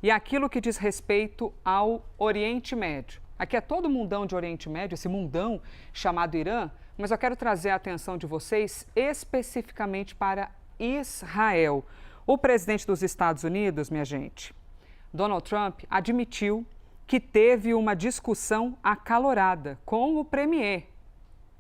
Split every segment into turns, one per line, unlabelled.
e aquilo que diz respeito ao Oriente Médio. Aqui é todo mundão de Oriente Médio, esse mundão chamado Irã, mas eu quero trazer a atenção de vocês especificamente para Israel. O presidente dos Estados Unidos, minha gente, Donald Trump, admitiu que teve uma discussão acalorada com o premier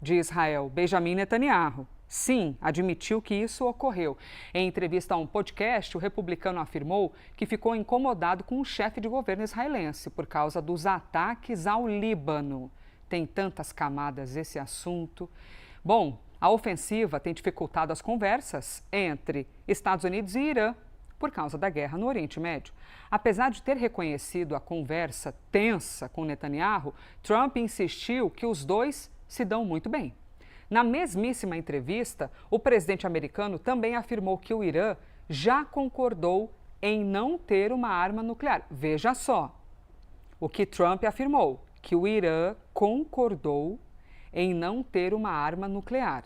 de Israel, Benjamin Netanyahu. Sim, admitiu que isso ocorreu. Em entrevista a um podcast, o republicano afirmou que ficou incomodado com o chefe de governo israelense por causa dos ataques ao Líbano. Tem tantas camadas esse assunto. Bom, a ofensiva tem dificultado as conversas entre Estados Unidos e Irã por causa da guerra no Oriente Médio. Apesar de ter reconhecido a conversa tensa com Netanyahu, Trump insistiu que os dois se dão muito bem. Na mesmíssima entrevista, o presidente americano também afirmou que o Irã já concordou em não ter uma arma nuclear. Veja só o que Trump afirmou, que o Irã concordou em não ter uma arma nuclear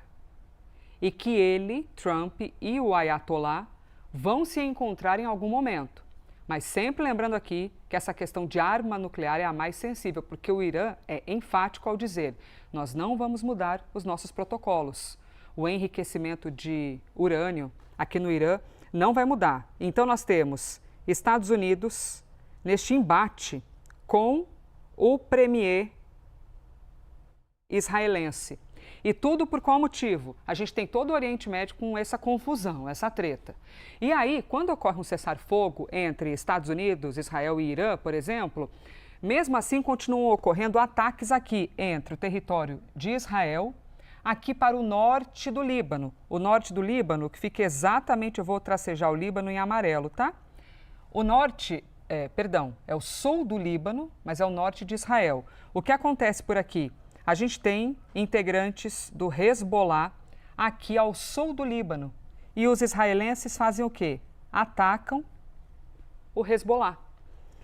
e que ele, Trump e o Ayatollah vão se encontrar em algum momento. Mas sempre lembrando aqui que essa questão de arma nuclear é a mais sensível, porque o Irã é enfático ao dizer: nós não vamos mudar os nossos protocolos. O enriquecimento de urânio aqui no Irã não vai mudar. Então nós temos Estados Unidos neste embate com o premier israelense. E tudo por qual motivo? A gente tem todo o Oriente Médio com essa confusão, essa treta. E aí, quando ocorre um cessar-fogo entre Estados Unidos, Israel e Irã, por exemplo, mesmo assim continuam ocorrendo ataques aqui entre o território de Israel, aqui para o norte do Líbano. O norte do Líbano, que fica exatamente, eu vou tracejar o Líbano em amarelo, tá? O norte, é o sul do Líbano, mas é o norte de Israel. O que acontece por aqui? A gente tem integrantes do Hezbollah aqui ao sul do Líbano. E os israelenses fazem o quê? Atacam o Hezbollah.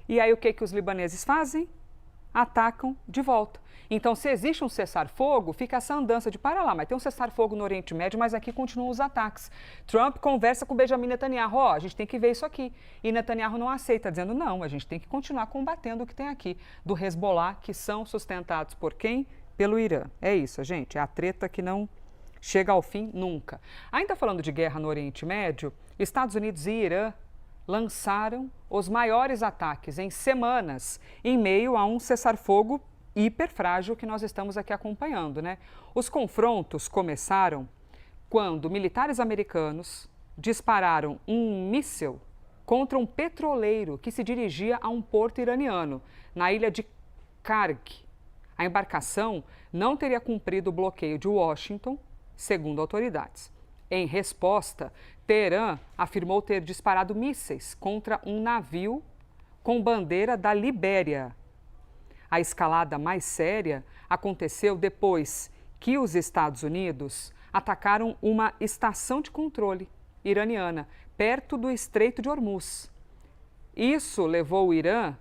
E aí o que os libaneses fazem? Atacam de volta. Então, se existe um cessar-fogo, fica essa andança de para lá, mas tem um cessar-fogo no Oriente Médio, mas aqui continuam os ataques. Trump conversa com Benjamin Netanyahu, a gente tem que ver isso aqui. E Netanyahu não aceita, dizendo, não, a gente tem que continuar combatendo o que tem aqui do Hezbollah, que são sustentados por quem? Pelo Irã. É isso, gente, é a treta que não chega ao fim nunca. Ainda falando de guerra no Oriente Médio, Estados Unidos e Irã lançaram os maiores ataques em semanas, em meio a um cessar-fogo hiper frágil que nós estamos aqui acompanhando, né? Os confrontos começaram quando militares americanos dispararam um míssil contra um petroleiro que se dirigia a um porto iraniano, na ilha de Karg. A embarcação não teria cumprido o bloqueio de Washington, segundo autoridades. Em resposta, Teherã afirmou ter disparado mísseis contra um navio com bandeira da Libéria. A escalada mais séria aconteceu depois que os Estados Unidos atacaram uma estação de controle iraniana perto do Estreito de Hormuz. Isso levou o Irã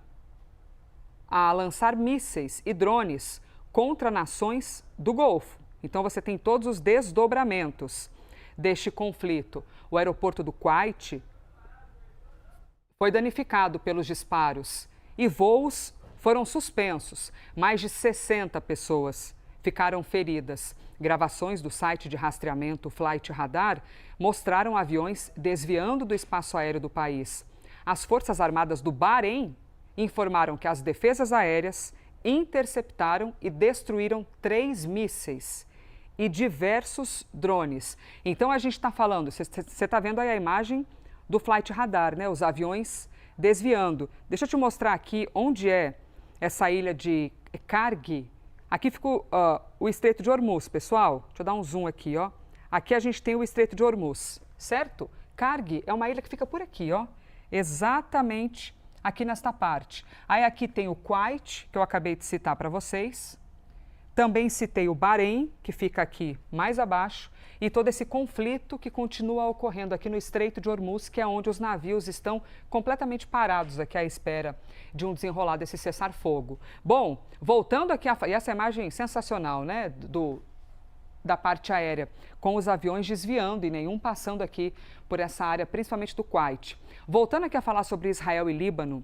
a lançar mísseis e drones contra nações do Golfo. Então você tem todos os desdobramentos deste conflito. O aeroporto do Kuwait foi danificado pelos disparos e voos foram suspensos. Mais de 60 pessoas ficaram feridas. Gravações do site de rastreamento Flight Radar mostraram aviões desviando do espaço aéreo do país. As Forças Armadas do Bahrein informaram que as defesas aéreas interceptaram e destruíram 3 mísseis e diversos drones. Então a gente está falando, você está vendo aí a imagem do Flight Radar, né? Os aviões desviando. Deixa eu te mostrar aqui onde é essa ilha de Karg. Aqui fica o Estreito de Hormuz, pessoal. Deixa eu dar um zoom aqui, ó. Aqui a gente tem o Estreito de Hormuz, certo? Karg é uma ilha que fica por aqui, ó. Exatamente aqui nesta parte. Aí aqui tem o Kuwait, que eu acabei de citar para vocês. Também citei o Bahrein, que fica aqui mais abaixo, e todo esse conflito que continua ocorrendo aqui no Estreito de Hormuz, que é onde os navios estão completamente parados aqui à espera de um desenrolar desse cessar-fogo. Bom, voltando aqui, e essa imagem sensacional, né, da parte aérea, com os aviões desviando e nenhum passando aqui por essa área, principalmente do Kuwait. Voltando aqui a falar sobre Israel e Líbano,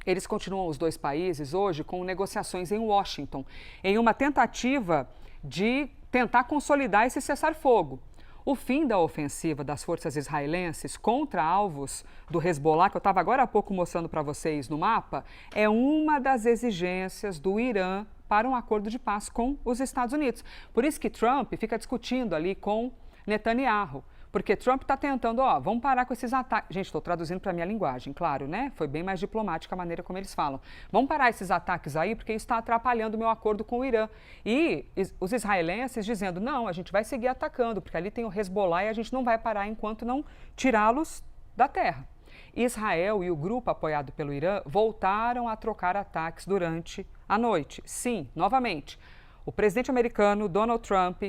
Eles continuam, os dois países, hoje, com negociações em Washington, em uma tentativa de tentar consolidar esse cessar-fogo. O fim da ofensiva das forças israelenses contra alvos do Hezbollah, que eu estava agora há pouco mostrando para vocês no mapa, é uma das exigências do Irã para um acordo de paz com os Estados Unidos. Por isso que Trump fica discutindo ali com Netanyahu. Porque Trump está tentando, vamos parar com esses ataques. Gente, estou traduzindo para a minha linguagem, claro, né? Foi bem mais diplomática a maneira como eles falam. Vamos parar esses ataques aí, porque isso está atrapalhando o meu acordo com o Irã. E os israelenses dizendo, não, a gente vai seguir atacando, porque ali tem o Hezbollah e a gente não vai parar enquanto não tirá-los da terra. Israel e o grupo apoiado pelo Irã voltaram a trocar ataques durante a noite. Sim, novamente, o presidente americano Donald Trump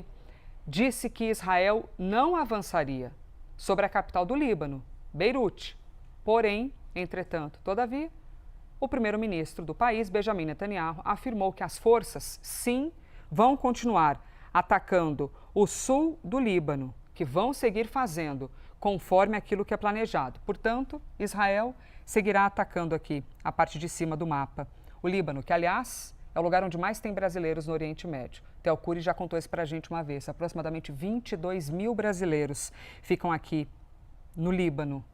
disse que Israel não avançaria sobre a capital do Líbano, Beirute. Porém, entretanto, todavia, o primeiro-ministro do país, Benjamin Netanyahu, afirmou que as forças, sim, vão continuar atacando o sul do Líbano, que vão seguir fazendo conforme aquilo que é planejado. Portanto, Israel seguirá atacando aqui a parte de cima do mapa. O Líbano, que, aliás, é o lugar onde mais tem brasileiros no Oriente Médio. Theo Cury já contou isso para a gente uma vez. Aproximadamente 22 mil brasileiros ficam aqui no Líbano,